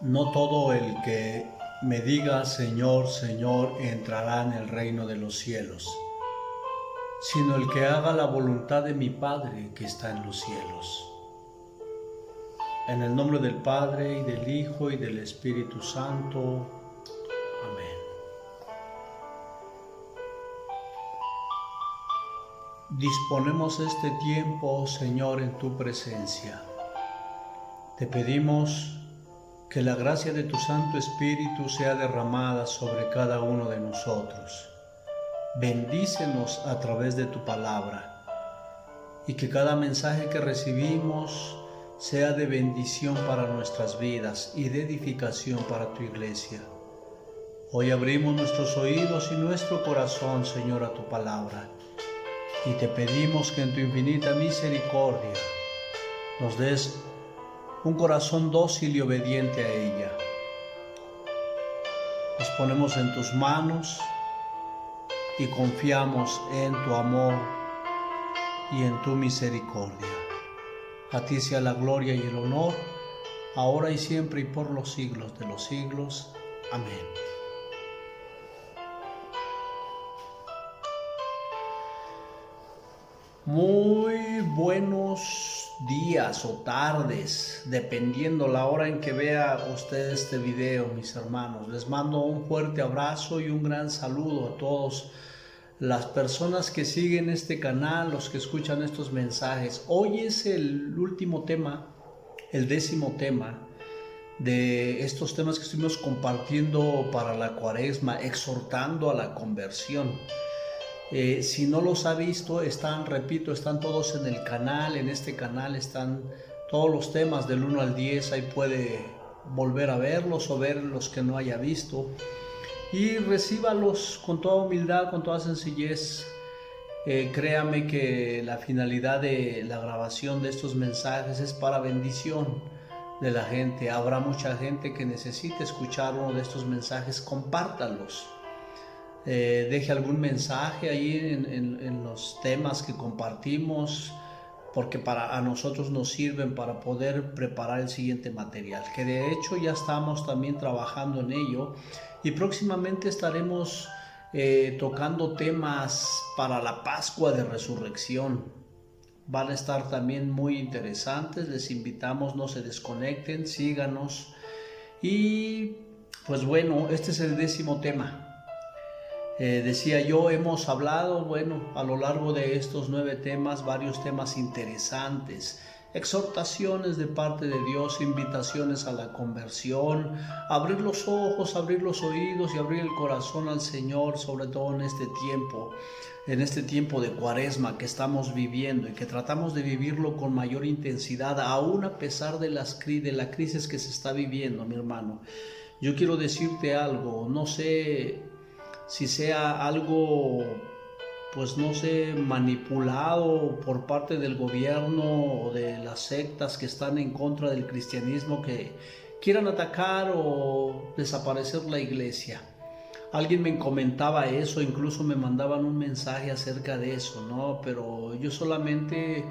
No todo el que me diga Señor, Señor, entrará en el reino de los cielos, sino el que haga la voluntad de mi Padre que está en los cielos. En el nombre del Padre, y del Hijo, y del Espíritu Santo. Amén. Disponemos este tiempo, Señor, en tu presencia. Te pedimos que la gracia de tu Santo Espíritu sea derramada sobre cada uno de nosotros. Bendícenos a través de tu palabra y que cada mensaje que recibimos sea de bendición para nuestras vidas y de edificación para tu iglesia. Hoy abrimos nuestros oídos y nuestro corazón, Señor, a tu palabra, y te pedimos que en tu infinita misericordia nos des un corazón dócil y obediente a ella. Nos ponemos en tus manos y confiamos en tu amor y en tu misericordia. A ti sea la gloria y el honor, ahora y siempre y por los siglos de los siglos. Amén. Muy buenos días o tardes, dependiendo la hora en que vea usted este video, mis hermanos. Les mando un fuerte abrazo y un gran saludo a todos las personas que siguen este canal, los que escuchan estos mensajes. Hoy es el último tema, el 10º tema de estos temas que estuvimos compartiendo para la Cuaresma, exhortando a la conversión. Si no los ha visto, están todos en el canal. En este canal están todos los temas del 1 al 10. Ahí puede volver a verlos o ver los que no haya visto. Y recíbalos con toda humildad, con toda sencillez. Créame que la finalidad de la grabación de estos mensajes es para bendición de la gente. Habrá mucha gente que necesite escuchar uno de estos mensajes. Compártanlos. Deje algún mensaje ahí en los temas que compartimos, porque a nosotros nos sirven para poder preparar el siguiente material, que de hecho ya estamos también trabajando en ello, y próximamente estaremos tocando temas para la Pascua de Resurrección. Van a estar también muy interesantes. Les invitamos, no se desconecten, síganos. Y pues bueno, este es el 10º tema. Decía yo, hemos hablado, a lo largo de estos 9 temas, varios temas interesantes, exhortaciones de parte de Dios, invitaciones a la conversión, abrir los ojos, abrir los oídos y abrir el corazón al Señor, sobre todo en este tiempo de Cuaresma que estamos viviendo y que tratamos de vivirlo con mayor intensidad, aún a pesar de la crisis que se está viviendo, mi hermano. Yo quiero decirte algo, no sé si sea algo, pues no sé, manipulado por parte del gobierno o de las sectas que están en contra del cristianismo, que quieran atacar o desaparecer la iglesia. Alguien me comentaba eso, incluso me mandaban un mensaje acerca de eso, ¿no? Pero yo solamente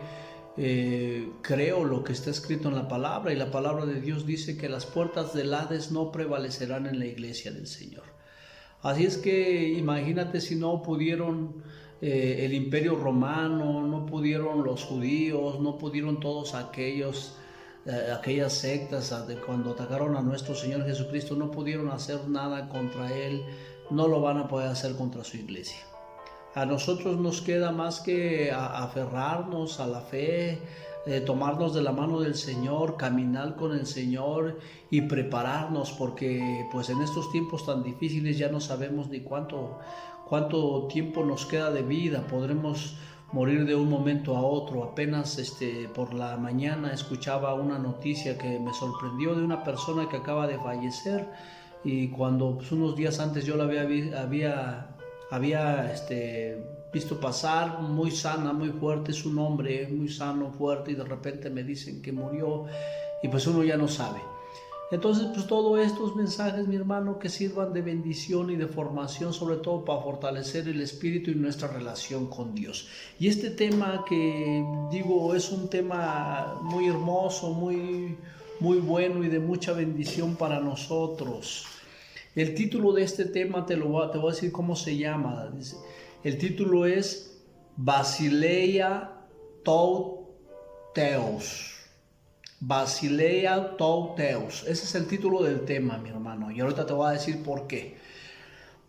creo lo que está escrito en la palabra, y la palabra de Dios dice que las puertas del Hades no prevalecerán en la iglesia del Señor. Así es que imagínate si no pudieron el Imperio Romano, no pudieron los judíos, no pudieron todos aquellas sectas cuando atacaron a nuestro Señor Jesucristo, no pudieron hacer nada contra Él, no lo van a poder hacer contra su iglesia. A nosotros nos queda más que aferrarnos a la fe, tomarnos de la mano del Señor, caminar con el Señor y prepararnos, porque pues en estos tiempos tan difíciles ya no sabemos ni cuánto tiempo nos queda de vida. Podremos morir de un momento a otro. Apenas por la mañana escuchaba una noticia que me sorprendió de una persona que acaba de fallecer, y cuando pues, unos días antes yo la había visto pasar, muy sana, muy fuerte, es un hombre muy sano, fuerte, y de repente me dicen que murió, y pues uno ya no sabe. Entonces, pues todos estos mensajes, mi hermano, que sirvan de bendición y de formación, sobre todo para fortalecer el espíritu y nuestra relación con Dios. Y este tema que digo es un tema muy hermoso, muy muy bueno y de mucha bendición para nosotros. El título de este tema te voy a decir cómo se llama. El título es Basileia Tou Theos. Basileia Tou Theos. Ese es el título del tema, mi hermano. Y ahorita te voy a decir por qué.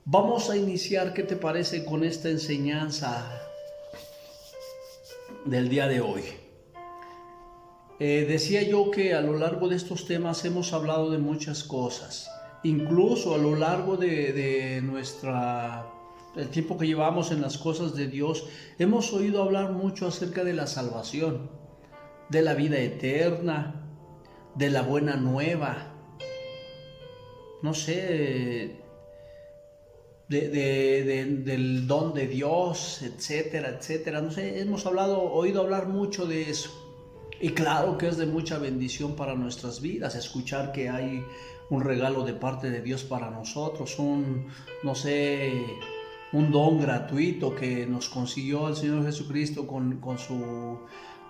Vamos a iniciar, ¿qué te parece con esta enseñanza del día de hoy? Decía yo que a lo largo de estos temas hemos hablado de muchas cosas. Incluso a lo largo de el tiempo que llevamos en las cosas de Dios, hemos oído hablar mucho acerca de la salvación, de la vida eterna, de la buena nueva, no sé, del don de Dios, etcétera, etcétera. No sé, hemos oído hablar mucho de eso. Y claro que es de mucha bendición para nuestras vidas escuchar que hay un regalo de parte de Dios para nosotros, un don gratuito que nos consiguió el Señor Jesucristo con su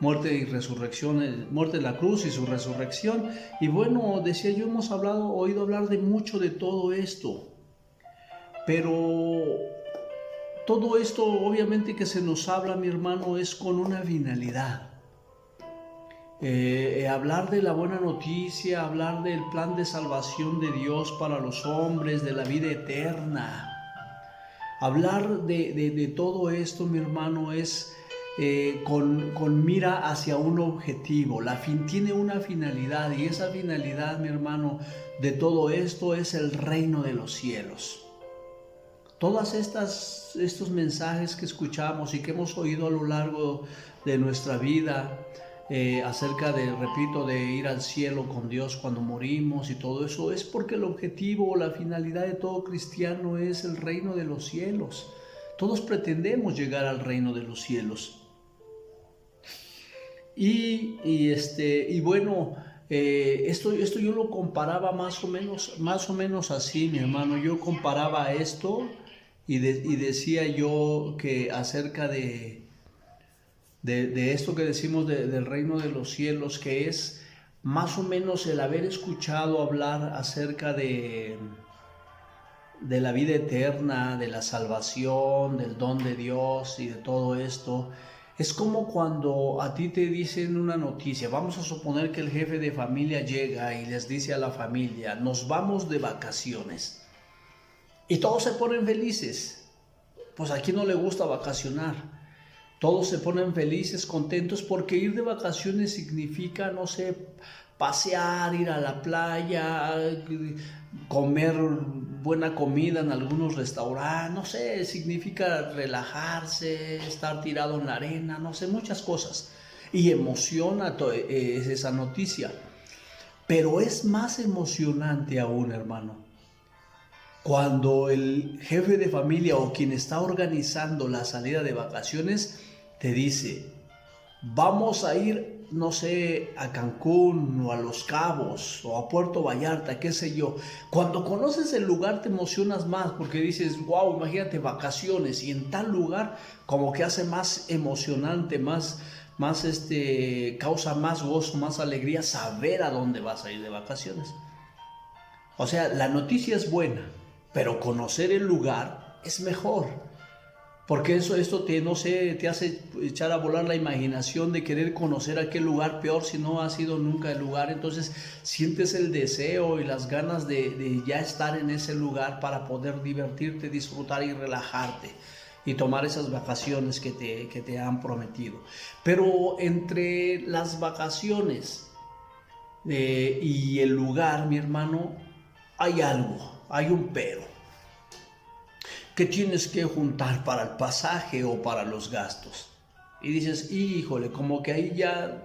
muerte y resurrección, muerte en la cruz y su resurrección. Y bueno, decía yo, hemos oído hablar de mucho de todo esto. Pero todo esto obviamente que se nos habla, mi hermano, es con una finalidad. Hablar de la buena noticia, hablar del plan de salvación de Dios para los hombres, de la vida eterna. Hablar de todo esto, mi hermano, es con mira hacia un objetivo. Tiene una finalidad, y esa finalidad, mi hermano, de todo esto es el reino de los cielos. Todos estos mensajes que escuchamos y que hemos oído a lo largo de nuestra vida, acerca de ir al cielo con Dios cuando morimos y todo eso, es porque el objetivo o la finalidad de todo cristiano es el reino de los cielos. Todos pretendemos llegar al reino de los cielos. Y bueno, esto yo lo comparaba más o menos así, mi hermano. Yo comparaba esto y decía yo que acerca de esto que decimos del reino de los cielos, que es más o menos el haber escuchado hablar acerca de la vida eterna, de la salvación, del don de Dios y de todo esto. Es como cuando a ti te dicen una noticia. Vamos a suponer que el jefe de familia llega y les dice a la familia: nos vamos de vacaciones. Y todos se ponen felices. Pues a quién no le gusta vacacionar. Todos se ponen felices, contentos, porque ir de vacaciones significa, no sé, pasear, ir a la playa, comer buena comida en algunos restaurantes, no sé, significa relajarse, estar tirado en la arena, no sé, muchas cosas. Y emociona esa noticia. Pero es más emocionante aún, hermano, cuando el jefe de familia o quien está organizando la salida de vacaciones te dice: vamos a ir, no sé, a Cancún o a Los Cabos o a Puerto Vallarta, qué sé yo. Cuando conoces el lugar te emocionas más porque dices: wow, imagínate vacaciones, y en tal lugar como que hace más emocionante, causa más gozo, más alegría saber a dónde vas a ir de vacaciones. O sea, la noticia es buena, pero conocer el lugar es mejor. Porque esto te hace echar a volar la imaginación de querer conocer aquel lugar, peor si no has ido nunca el lugar. Entonces sientes el deseo y las ganas de ya estar en ese lugar para poder divertirte, disfrutar y relajarte y tomar esas vacaciones que te han prometido. Pero entre las vacaciones y el lugar, mi hermano, hay un pero. ¿Qué tienes que juntar para el pasaje o para los gastos? Y dices: híjole, como que ahí ya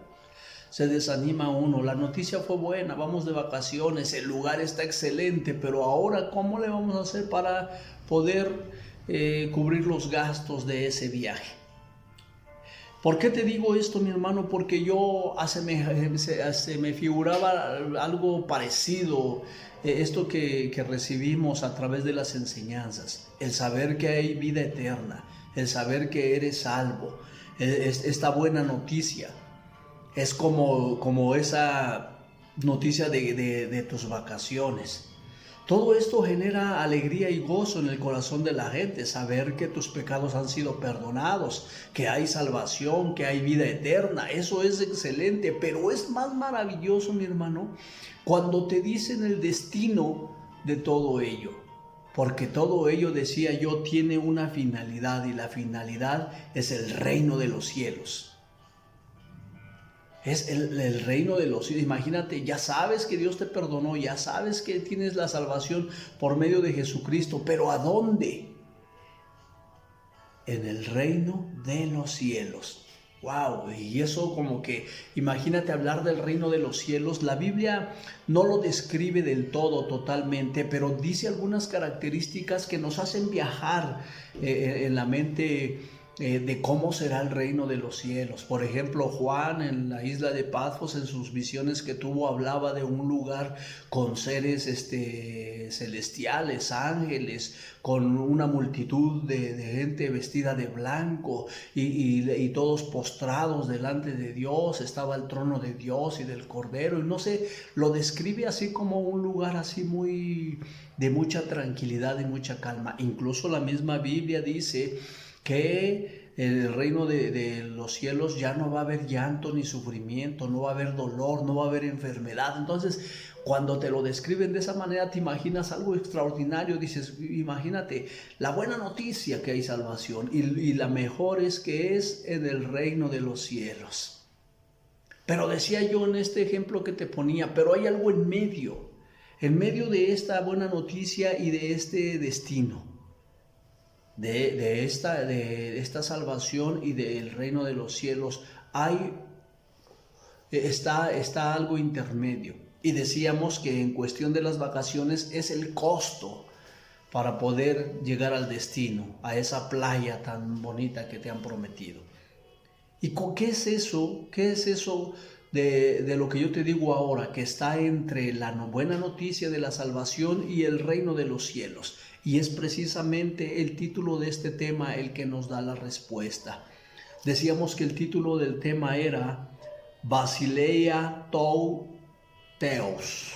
se desanima uno. La noticia fue buena, vamos de vacaciones, el lugar está excelente, pero ahora ¿cómo le vamos a hacer para poder cubrir los gastos de ese viaje? ¿Por qué te digo esto, mi hermano? Porque yo se me figuraba algo parecido, esto que recibimos a través de las enseñanzas, el saber que hay vida eterna, el saber que eres salvo, esta buena noticia. Es como esa noticia de tus vacaciones. Todo esto genera alegría y gozo en el corazón de la gente, saber que tus pecados han sido perdonados, que hay salvación, que hay vida eterna. Eso es excelente, pero es más maravilloso, mi hermano, cuando te dicen el destino de todo ello. Porque todo ello, decía yo, tiene una finalidad, y la finalidad es el reino de los cielos. Es el reino de los cielos. Imagínate, ya sabes que Dios te perdonó, ya sabes que tienes la salvación por medio de Jesucristo, pero ¿a dónde? En el reino de los cielos. Wow, y eso como que, imagínate hablar del reino de los cielos. La Biblia no lo describe del todo totalmente, pero dice algunas características que nos hacen viajar en la mente de cómo será el reino de los cielos. Por ejemplo, Juan en la isla de Patmos, en sus visiones que tuvo, hablaba de un lugar con seres celestiales, ángeles, con una multitud de gente vestida de blanco y todos postrados delante de Dios. Estaba el trono de Dios y del Cordero, y no sé, lo describe así como un lugar así muy de mucha tranquilidad y mucha calma. Incluso la misma Biblia dice que en el reino de los cielos ya no va a haber llanto ni sufrimiento, no va a haber dolor, no va a haber enfermedad. Entonces, cuando te lo describen de esa manera, te imaginas algo extraordinario. Dices, imagínate la buena noticia que hay salvación, y la mejor es que es en el reino de los cielos. Pero decía yo en este ejemplo que te ponía, pero hay algo en medio de esta buena noticia y de este destino. De esta salvación y del reino de los cielos está algo intermedio. Y decíamos que en cuestión de las vacaciones es el costo para poder llegar al destino, a esa playa tan bonita que te han prometido. ¿Y qué es eso? ¿Qué es eso de lo que yo te digo ahora, que está entre la buena noticia de la salvación y el reino de los cielos? Y es precisamente el título de este tema el que nos da la respuesta. Decíamos que el título del tema era Basileia tou Theos,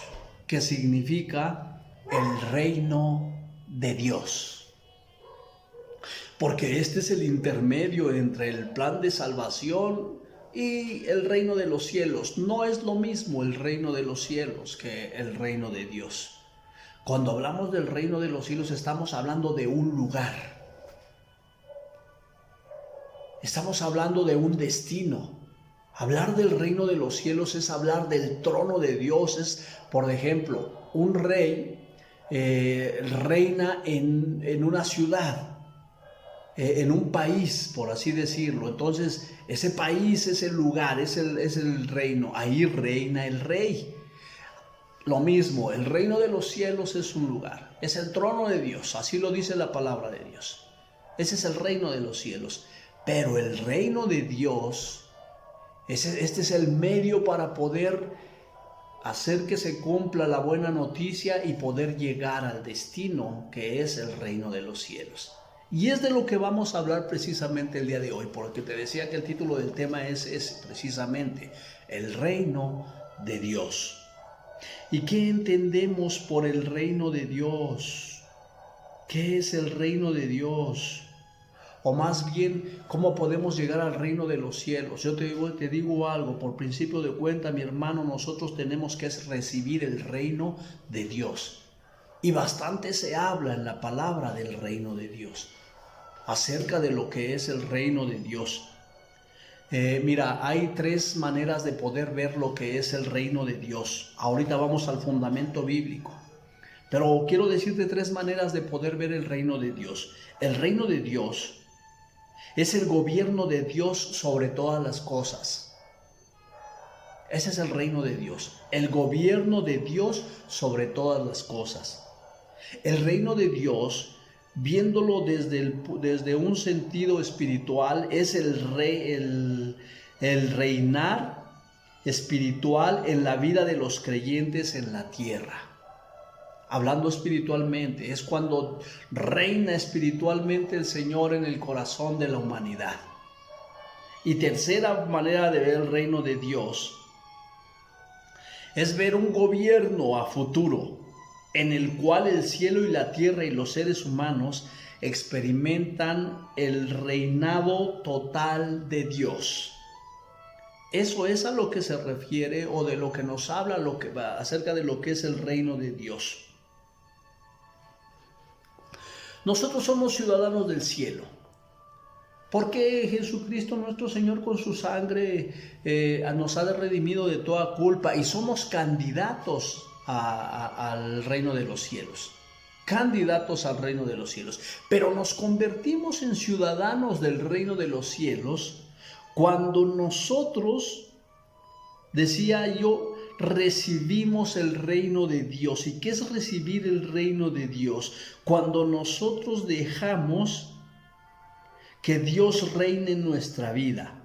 que significa el reino de Dios. Porque este es el intermedio entre el plan de salvación y el reino de los cielos. No es lo mismo el reino de los cielos que el reino de Dios. Cuando hablamos del reino de los cielos, estamos hablando de un lugar. Estamos hablando de un destino. Hablar del reino de los cielos es hablar del trono de Dios. Es, por ejemplo, un rey reina en una ciudad, en un país, por así decirlo. Entonces, ese país es el lugar, es el reino. Ahí reina el rey. Lo mismo, el reino de los cielos es un lugar, es el trono de Dios, así lo dice la palabra de Dios. Ese es el reino de los cielos. Pero el reino de Dios, este es el medio para poder hacer que se cumpla la buena noticia y poder llegar al destino que es el reino de los cielos. Y es de lo que vamos a hablar precisamente el día de hoy, porque te decía que el título del tema es precisamente el reino de Dios. ¿Y qué entendemos por el reino de Dios? ¿Qué es el reino de Dios? O más bien, ¿cómo podemos llegar al reino de los cielos? Yo te digo algo, por principio de cuenta, mi hermano, nosotros tenemos que recibir el reino de Dios. Y bastante se habla en la palabra del reino de Dios, acerca de lo que es el reino de Dios. Mira, hay tres maneras de poder ver lo que es el reino de Dios. Ahorita vamos al fundamento bíblico, pero quiero decirte tres maneras de poder ver el reino de Dios. El reino de Dios es el gobierno de Dios sobre todas las cosas. Ese es el reino de Dios, el gobierno de Dios sobre todas las cosas. El reino de Dios, viéndolo desde un sentido espiritual, es el reinar espiritual en la vida de los creyentes en la tierra. Hablando espiritualmente, es cuando reina espiritualmente el Señor en el corazón de la humanidad. Y tercera manera de ver el reino de Dios Es ver un gobierno a futuro en el cual el cielo y la tierra y los seres humanos experimentan el reinado total de Dios. Eso es a lo que se refiere o de lo que nos habla acerca de lo que es el reino de Dios. Nosotros somos ciudadanos del cielo. Porque Jesucristo nuestro Señor con su sangre nos ha redimido de toda culpa y somos candidatos al reino de los cielos. Candidatos al reino de los cielos. Pero nos convertimos en ciudadanos del reino de los cielos cuando nosotros, decía yo, recibimos el reino de Dios. ¿Y qué es recibir el reino de Dios? Cuando nosotros dejamos que Dios reine en nuestra vida.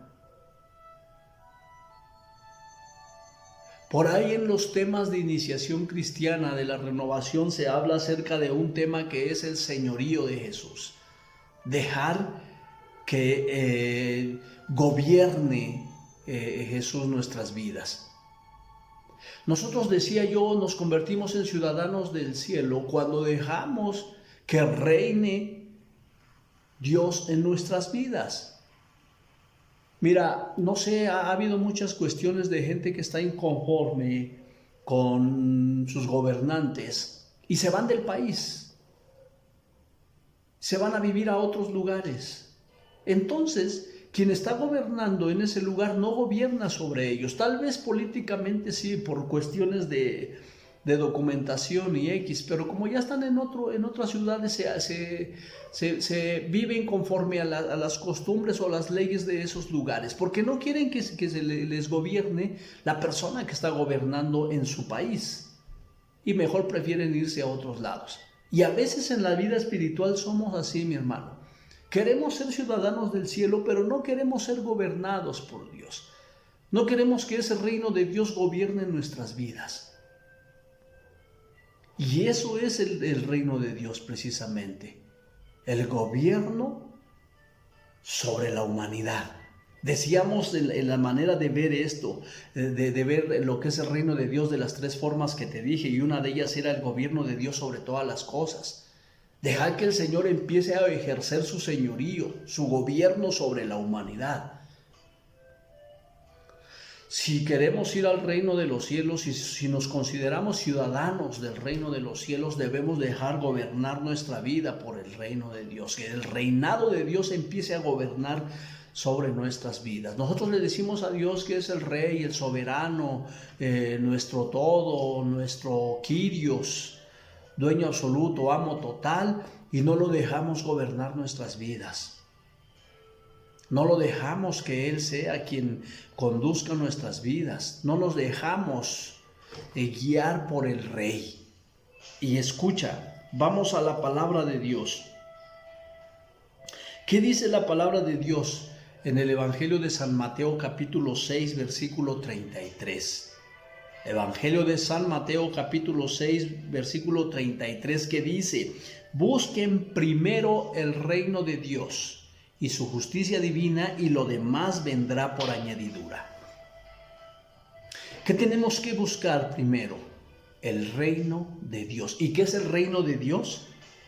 Por ahí en los temas de iniciación cristiana, de la renovación, se habla acerca de un tema que es el señorío de Jesús. Dejar que gobierne Jesús nuestras vidas. Nosotros, decía yo, nos convertimos en ciudadanos del cielo cuando dejamos que reine Dios en nuestras vidas. Mira, no sé, ha habido muchas cuestiones de gente que está inconforme con sus gobernantes y se van del país, se van a vivir a otros lugares. Entonces, quien está gobernando en ese lugar no gobierna sobre ellos, tal vez políticamente sí, por cuestiones de documentación y X, pero como ya están en otras ciudades, se viven conforme a las costumbres o las leyes de esos lugares, porque no quieren que se les gobierne la persona que está gobernando en su país, y mejor prefieren irse a otros lados. Y a veces en la vida espiritual somos así, mi hermano. Queremos ser ciudadanos del cielo, pero no queremos ser gobernados por Dios. No queremos que ese reino de Dios gobierne nuestras vidas. Y eso es el reino de Dios precisamente, el gobierno sobre la humanidad. Decíamos en la manera de ver esto, de ver lo que es el reino de Dios de las tres formas que te dije, y una de ellas era el gobierno de Dios sobre todas las cosas. Dejar que el Señor empiece a ejercer su señorío, su gobierno sobre la humanidad. Si queremos ir al reino de los cielos y si nos consideramos ciudadanos del reino de los cielos, debemos dejar gobernar nuestra vida por el reino de Dios, que el reinado de Dios empiece a gobernar sobre nuestras vidas. Nosotros le decimos a Dios que es el Rey, el soberano, nuestro todo, nuestro Kyrios, dueño absoluto, amo total, y no lo dejamos gobernar nuestras vidas. No lo dejamos que Él sea quien conduzca nuestras vidas. No nos dejamos guiar por el Rey. Y escucha, vamos a la palabra de Dios. ¿Qué dice la palabra de Dios en el Evangelio de San Mateo capítulo 6, versículo 33? Evangelio de San Mateo capítulo 6, versículo 33, que dice: busquen primero el reino de Dios y su justicia divina, y lo demás vendrá por añadidura. ¿Qué tenemos que buscar primero? El reino de Dios. ¿Y qué es el reino de Dios?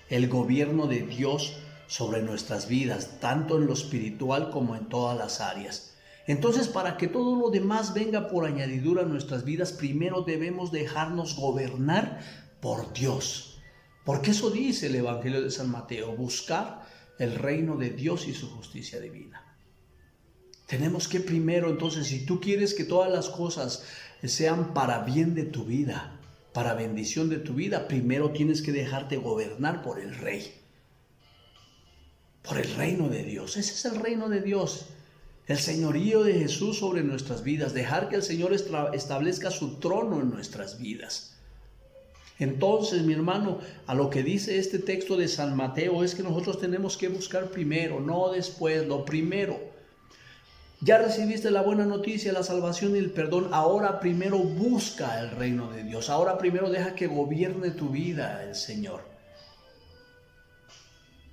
El gobierno de Dios sobre nuestras vidas, tanto en lo espiritual como en todas las áreas. Entonces, para que todo lo demás venga por añadidura a nuestras vidas, primero debemos dejarnos gobernar por Dios. Porque eso dice el Evangelio de San Mateo: buscar el reino de Dios y su justicia divina. Tenemos que primero, entonces, si tú quieres que todas las cosas sean para bien de tu vida, para bendición de tu vida, primero tienes que dejarte gobernar por el Rey, por el reino de Dios. Ese es el reino de Dios, el señorío de Jesús sobre nuestras vidas, dejar que el Señor establezca su trono en nuestras vidas. Entonces, mi hermano, a lo que dice este texto de San Mateo es que nosotros tenemos que buscar primero, no después, lo primero. Ya recibiste la buena noticia, la salvación y el perdón. Ahora primero busca el reino de Dios. Ahora primero deja que gobierne tu vida el Señor.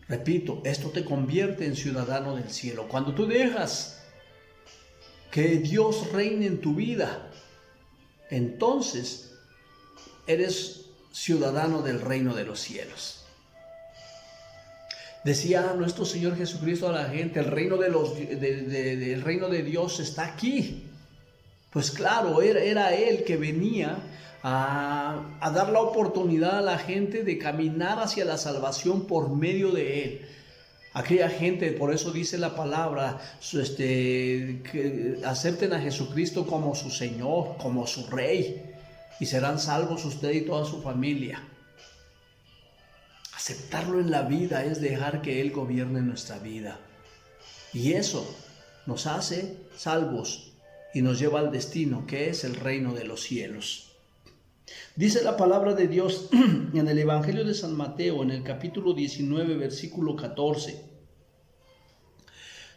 Repito, esto te convierte en ciudadano del cielo. Cuando tú dejas que Dios reine en tu vida, entonces eres ciudadano del reino de los cielos. Decía nuestro Señor Jesucristo a la gente, el reino el reino de Dios está aquí. Pues claro, era Él que venía a dar la oportunidad a la gente de caminar hacia la salvación por medio de Él. Aquella gente, por eso dice la palabra, que acepten a Jesucristo como su Señor, como su Rey, y serán salvos usted y toda su familia. Aceptarlo en la vida es dejar que Él gobierne nuestra vida. Y eso nos hace salvos y nos lleva al destino, que es el reino de los cielos. Dice la palabra de Dios en el Evangelio de San Mateo, en el capítulo 19, versículo 14.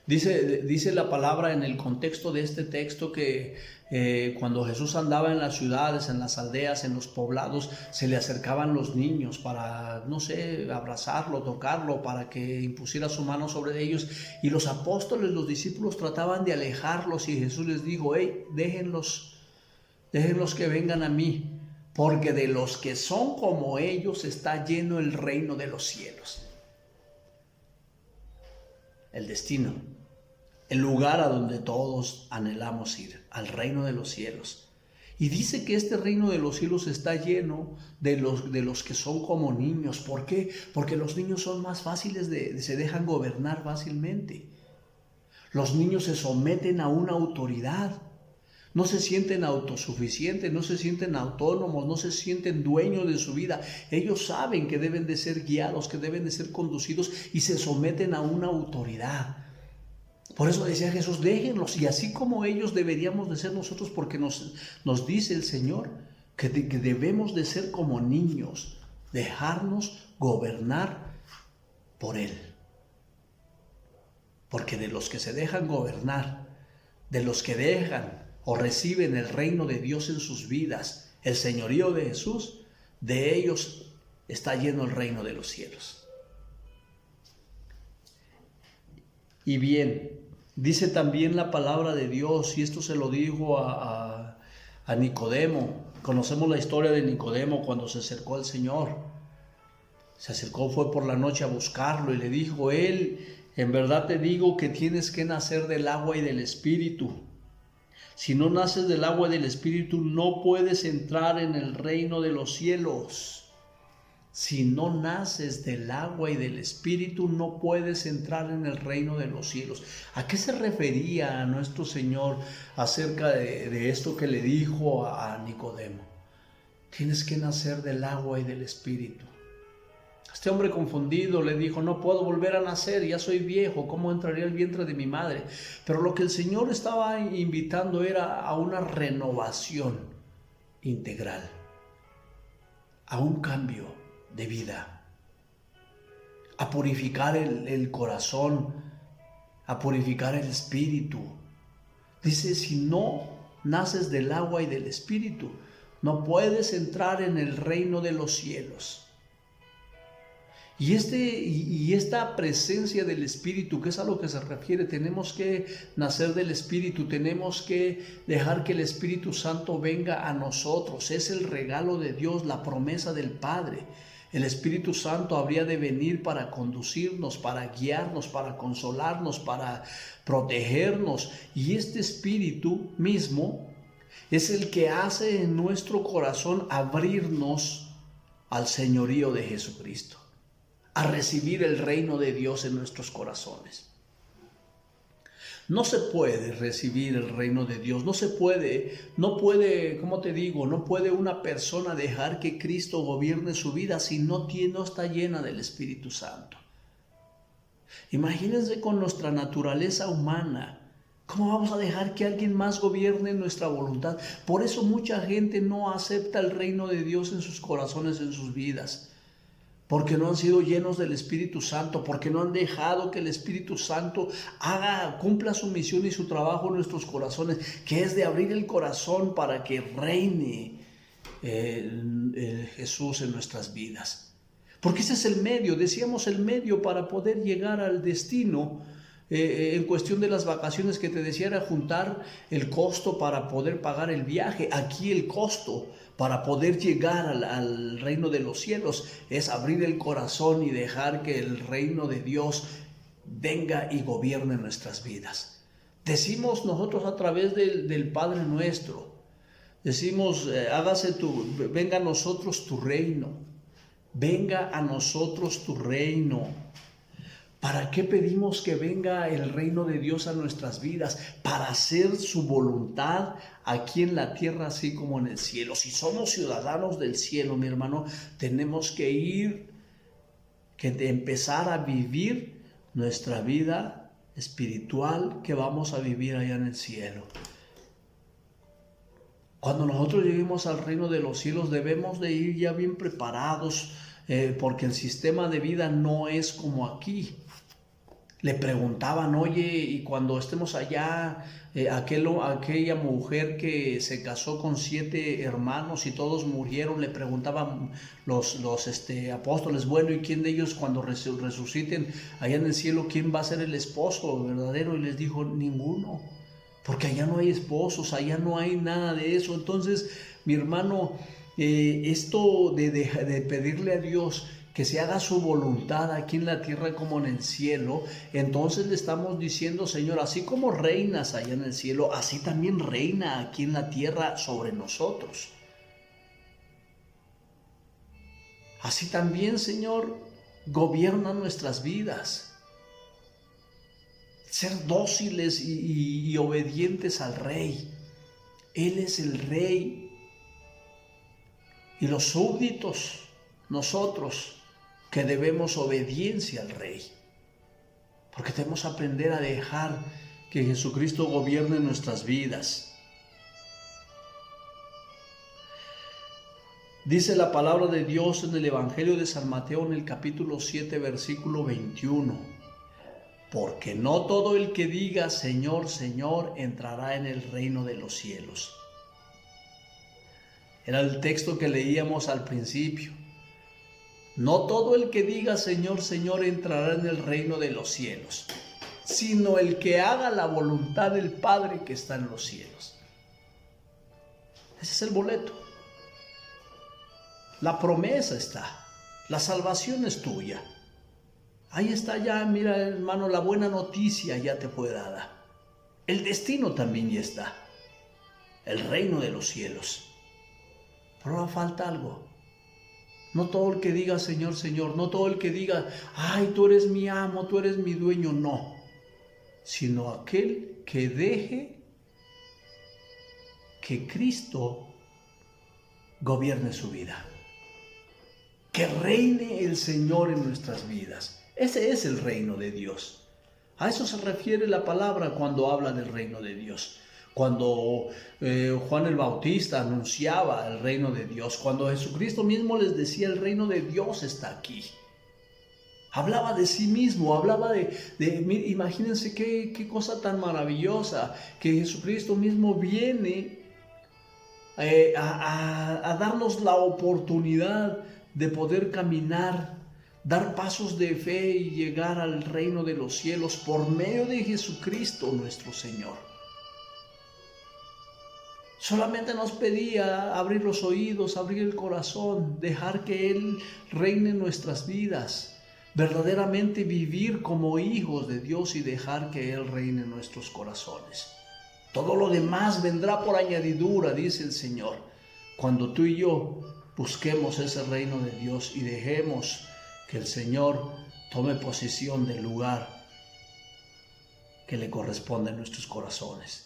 Dice la palabra en el contexto de este texto que cuando Jesús andaba en las ciudades, en las aldeas, en los poblados, se le acercaban los niños para, no sé, abrazarlo, tocarlo, para que impusiera su mano sobre ellos. Y los apóstoles, los discípulos trataban de alejarlos y Jesús les dijo, hey, déjenlos que vengan a mí, porque de los que son como ellos está lleno el reino de los cielos. El destino, el lugar a donde todos anhelamos ir, al reino de los cielos. Y dice que este reino de los cielos está lleno de los que son como niños. ¿Por qué? Porque los niños son más fáciles, se dejan gobernar fácilmente. Los niños se someten a una autoridad. No se sienten autosuficientes, no se sienten autónomos, no se sienten dueños de su vida. Ellos saben que deben de ser guiados, que deben de ser conducidos y se someten a una autoridad. Por eso decía Jesús, déjenlos, y así como ellos deberíamos de ser nosotros, porque nos dice el Señor que debemos de ser como niños, dejarnos gobernar por Él. Porque de los que se dejan gobernar, de los que dejan o reciben el reino de Dios en sus vidas, el señorío de Jesús, de ellos está lleno el reino de los cielos. Y bien, dice también la palabra de Dios, y esto se lo dijo a Nicodemo. Conocemos la historia de Nicodemo cuando se acercó al Señor. Se acercó, fue por la noche a buscarlo y le dijo, Él, en verdad te digo que tienes que nacer del agua y del Espíritu. Si no naces del agua y del Espíritu, no puedes entrar en el reino de los cielos. Si no naces del agua y del Espíritu, no puedes entrar en el reino de los cielos. ¿A qué se refería nuestro Señor acerca de esto que le dijo a Nicodemo? Tienes que nacer del agua y del Espíritu. Este hombre confundido le dijo, no puedo volver a nacer, ya soy viejo, ¿cómo entraría al vientre de mi madre? Pero lo que el Señor estaba invitando era a una renovación integral, a un cambio de vida, a purificar el corazón, a purificar el espíritu. Dice, si no naces del agua y del Espíritu, no puedes entrar en el reino de los cielos. Y esta presencia del Espíritu, que es a lo que se refiere, tenemos que nacer del Espíritu, tenemos que dejar que el Espíritu Santo venga a nosotros. Es el regalo de Dios, la promesa del Padre. El Espíritu Santo habría de venir para conducirnos, para guiarnos, para consolarnos, para protegernos. Y este Espíritu mismo es el que hace en nuestro corazón abrirnos al señorío de Jesucristo, a recibir el reino de Dios en nuestros corazones. No se puede recibir el reino de Dios, no puede, ¿cómo te digo? No puede una persona dejar que Cristo gobierne su vida si no está llena del Espíritu Santo. Imagínense con nuestra naturaleza humana, ¿cómo vamos a dejar que alguien más gobierne nuestra voluntad? Por eso mucha gente no acepta el reino de Dios en sus corazones, en sus vidas. Porque no han sido llenos del Espíritu Santo, porque no han dejado que el Espíritu Santo cumpla su misión y su trabajo en nuestros corazones, que es de abrir el corazón para que reine Jesús en nuestras vidas. Porque ese es el medio, decíamos el medio para poder llegar al destino, En cuestión de las vacaciones que te decía, era juntar el costo para poder pagar el viaje. Aquí el costo para poder llegar al reino de los cielos es abrir el corazón y dejar que el reino de Dios venga y gobierne nuestras vidas. Decimos nosotros a través del Padre Nuestro, decimos, venga a nosotros tu reino, venga a nosotros tu reino. ¿Para qué pedimos que venga el reino de Dios a nuestras vidas? Para hacer su voluntad aquí en la tierra, así como en el cielo. Si somos ciudadanos del cielo, mi hermano, tenemos que empezar a vivir nuestra vida espiritual que vamos a vivir allá en el cielo. Cuando nosotros lleguemos al reino de los cielos, debemos de ir ya bien preparados, porque el sistema de vida no es como aquí. Le preguntaban, oye, y cuando estemos allá, aquella mujer que se casó con 7 hermanos y todos murieron, le preguntaban los apóstoles, bueno, ¿y quién de ellos cuando resuciten allá en el cielo, quién va a ser el esposo verdadero? Y les dijo, ninguno, porque allá no hay esposos, allá no hay nada de eso. Entonces, mi hermano, esto de pedirle a Dios que se haga su voluntad aquí en la tierra como en el cielo, entonces le estamos diciendo, Señor, así como reinas allá en el cielo, así también reina aquí en la tierra sobre nosotros. Así también, Señor, gobierna nuestras vidas. Ser dóciles y obedientes al Rey. Él es el Rey. Y los súbditos, nosotros, que debemos obediencia al Rey, porque debemos aprender a dejar que Jesucristo gobierne nuestras vidas. Dice la palabra de Dios en el Evangelio de San Mateo, en el capítulo 7, versículo 21, porque no todo el que diga Señor, Señor, entrará en el reino de los cielos. Era el texto que leíamos al principio. No todo el que diga Señor, Señor entrará en el reino de los cielos, sino el que haga la voluntad del Padre que está en los cielos. Ese es el boleto. La promesa está. La salvación es tuya. Ahí está ya, mira hermano, la buena noticia ya te fue dada. El destino también ya está. El reino de los cielos. Pero falta algo. No todo el que diga Señor, Señor, no todo el que diga, ay, tú eres mi amo, tú eres mi dueño, no. Sino aquel que deje que Cristo gobierne su vida. Que reine el Señor en nuestras vidas. Ese es el reino de Dios. A eso se refiere la palabra cuando habla del reino de Dios. Cuando Juan el Bautista anunciaba el reino de Dios, cuando Jesucristo mismo les decía el reino de Dios está aquí. Hablaba de sí mismo, hablaba imagínense qué cosa tan maravillosa, que Jesucristo mismo viene a darnos la oportunidad de poder caminar, dar pasos de fe y llegar al reino de los cielos por medio de Jesucristo nuestro Señor. Solamente nos pedía abrir los oídos, abrir el corazón, dejar que Él reine en nuestras vidas, verdaderamente vivir como hijos de Dios y dejar que Él reine en nuestros corazones. Todo lo demás vendrá por añadidura, dice el Señor, cuando tú y yo busquemos ese reino de Dios y dejemos que el Señor tome posesión del lugar que le corresponde en nuestros corazones.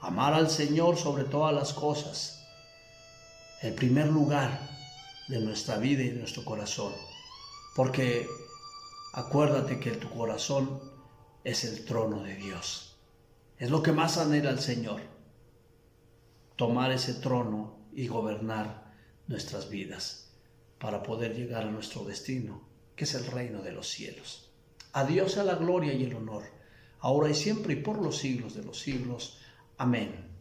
Amar al Señor sobre todas las cosas, el primer lugar de nuestra vida y de nuestro corazón. Porque acuérdate que tu corazón es el trono de Dios. Es lo que más anhela el Señor. Tomar ese trono y gobernar nuestras vidas para poder llegar a nuestro destino, que es el reino de los cielos. A Dios sea la gloria y el honor, ahora y siempre y por los siglos de los siglos. Amén.